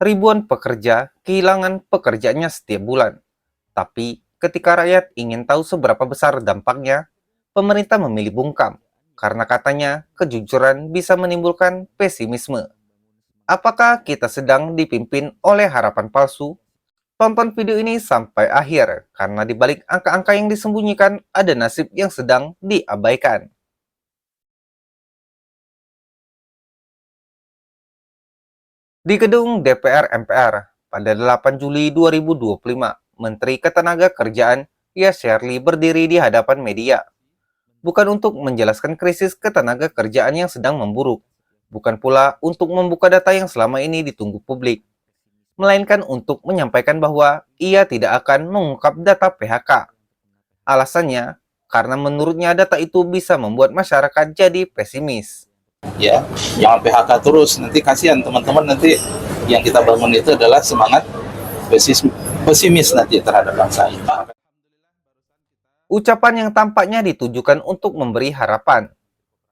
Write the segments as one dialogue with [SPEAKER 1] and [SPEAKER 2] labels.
[SPEAKER 1] Ribuan pekerja kehilangan pekerjaannya setiap bulan. Tapi ketika rakyat ingin tahu seberapa besar dampaknya, pemerintah memilih bungkam karena katanya kejujuran bisa menimbulkan pesimisme. Apakah kita sedang dipimpin oleh harapan palsu? Tonton video ini sampai akhir karena di balik angka-angka yang disembunyikan ada nasib yang sedang diabaikan. Di gedung DPR MPR pada 8 Juli 2025, Menteri Ketenagakerjaan Yasserli berdiri di hadapan media. Bukan untuk menjelaskan krisis ketenagakerjaan yang sedang memburuk, bukan pula untuk membuka data yang selama ini ditunggu publik, melainkan untuk menyampaikan bahwa ia tidak akan mengungkap data PHK. Alasannya, karena menurutnya data itu bisa membuat masyarakat jadi pesimis.
[SPEAKER 2] Ya, jangan PHK terus, nanti kasihan teman-teman, nanti yang kita bangun itu adalah semangat pesimis nanti terhadap bangsa ini.
[SPEAKER 1] Ucapan yang tampaknya ditujukan untuk memberi harapan,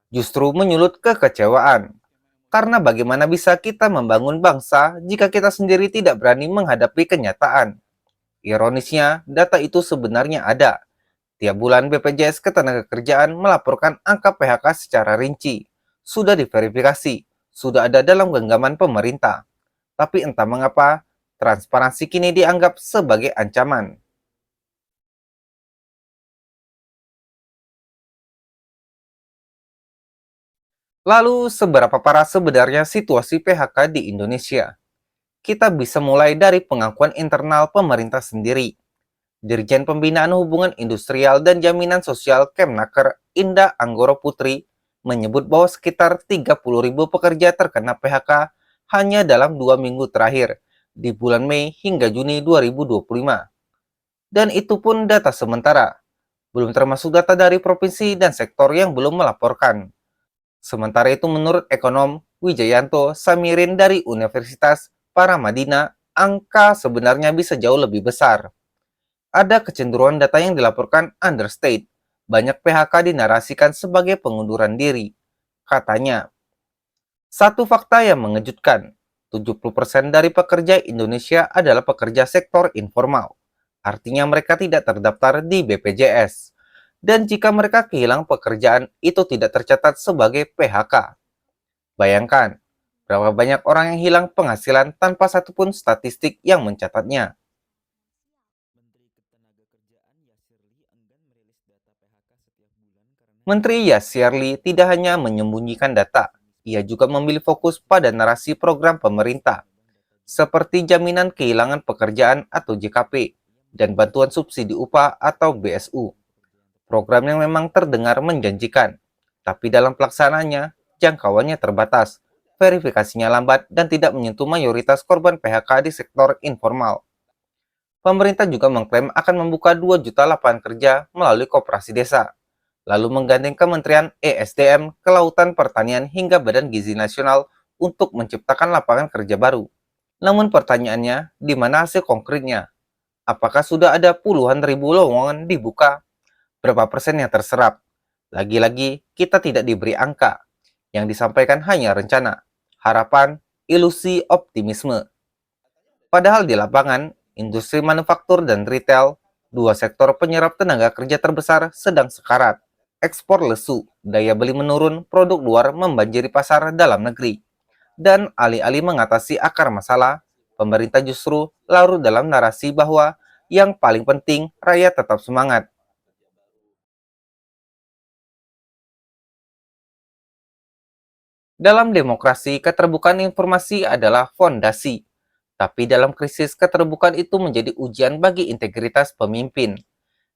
[SPEAKER 1] justru menyulut kekecewaan. Karena bagaimana bisa kita membangun bangsa jika kita sendiri tidak berani menghadapi kenyataan? Ironisnya, data itu sebenarnya ada. Tiap bulan BPJS Ketenagakerjaan melaporkan angka PHK secara rinci. Sudah diverifikasi, sudah ada dalam genggaman pemerintah. Tapi entah mengapa, transparansi kini dianggap sebagai ancaman. Lalu, seberapa parah sebenarnya situasi PHK di Indonesia? Kita bisa mulai dari pengakuan internal pemerintah sendiri. Dirjen Pembinaan Hubungan Industrial dan Jaminan Sosial Kemnaker Indah Anggoro Putri menyebut bahwa sekitar 30.000 pekerja terkena PHK hanya dalam 2 minggu terakhir, di bulan Mei hingga Juni 2025. Dan itu pun data sementara, belum termasuk data dari provinsi dan sektor yang belum melaporkan. Sementara itu menurut ekonom Wijayanto Samirin dari Universitas Paramadina, angka sebenarnya bisa jauh lebih besar. Ada kecenderungan data yang dilaporkan understate. Banyak PHK dinarasikan sebagai pengunduran diri. Katanya, satu fakta yang mengejutkan, 70% dari pekerja Indonesia adalah pekerja sektor informal. Artinya mereka tidak terdaftar di BPJS. Dan jika mereka kehilangan pekerjaan, itu tidak tercatat sebagai PHK. Bayangkan, berapa banyak orang yang hilang penghasilan tanpa satupun statistik yang mencatatnya. Menteri Yasserli tidak hanya menyembunyikan data, ia juga memilih fokus pada narasi program pemerintah, seperti jaminan kehilangan pekerjaan atau JKP, dan bantuan subsidi upah atau BSU. Program yang memang terdengar menjanjikan, tapi dalam pelaksanaannya, jangkauannya terbatas, verifikasinya lambat, dan tidak menyentuh mayoritas korban PHK di sektor informal. Pemerintah juga mengklaim akan membuka 2 juta lapangan kerja melalui koperasi desa, lalu menggandeng Kementerian ESDM, Kelautan Pertanian hingga Badan Gizi Nasional untuk menciptakan lapangan kerja baru. Namun pertanyaannya, di mana hasil konkretnya? Apakah sudah ada puluhan ribu lowongan dibuka? Berapa persen yang terserap? Lagi-lagi, kita tidak diberi angka. Yang disampaikan hanya rencana, harapan, ilusi optimisme. Padahal di lapangan, industri manufaktur dan retail, dua sektor penyerap tenaga kerja terbesar sedang sekarat. Ekspor lesu, daya beli menurun, produk luar membanjiri pasar dalam negeri. Dan alih-alih mengatasi akar masalah, pemerintah justru larut dalam narasi bahwa yang paling penting rakyat tetap semangat. Dalam demokrasi, keterbukaan informasi adalah fondasi. Tapi dalam krisis, keterbukaan itu menjadi ujian bagi integritas pemimpin.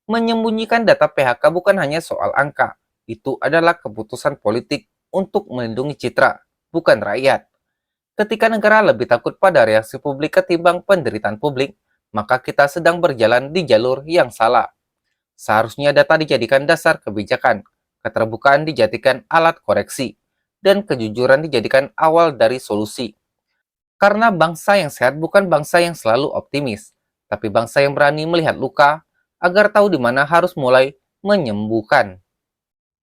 [SPEAKER 1] Menyembunyikan data PHK bukan hanya soal angka, itu adalah keputusan politik untuk melindungi citra, bukan rakyat. Ketika negara lebih takut pada reaksi publik ketimbang penderitaan publik, maka kita sedang berjalan di jalur yang salah. Seharusnya data dijadikan dasar kebijakan, keterbukaan dijadikan alat koreksi, dan kejujuran dijadikan awal dari solusi. Karena bangsa yang sehat bukan bangsa yang selalu optimis, tapi bangsa yang berani melihat luka agar tahu di mana harus mulai menyembuhkan.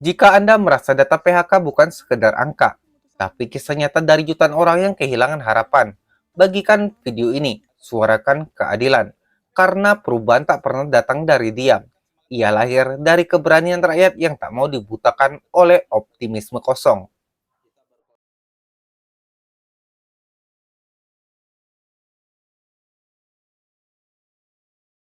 [SPEAKER 1] Jika Anda merasa data PHK bukan sekedar angka, tapi kisah nyata dari jutaan orang yang kehilangan harapan, Bagikan video ini, suarakan keadilan. Karena perubahan tak pernah datang dari diam. Ia lahir dari keberanian rakyat yang tak mau dibutakan oleh optimisme kosong.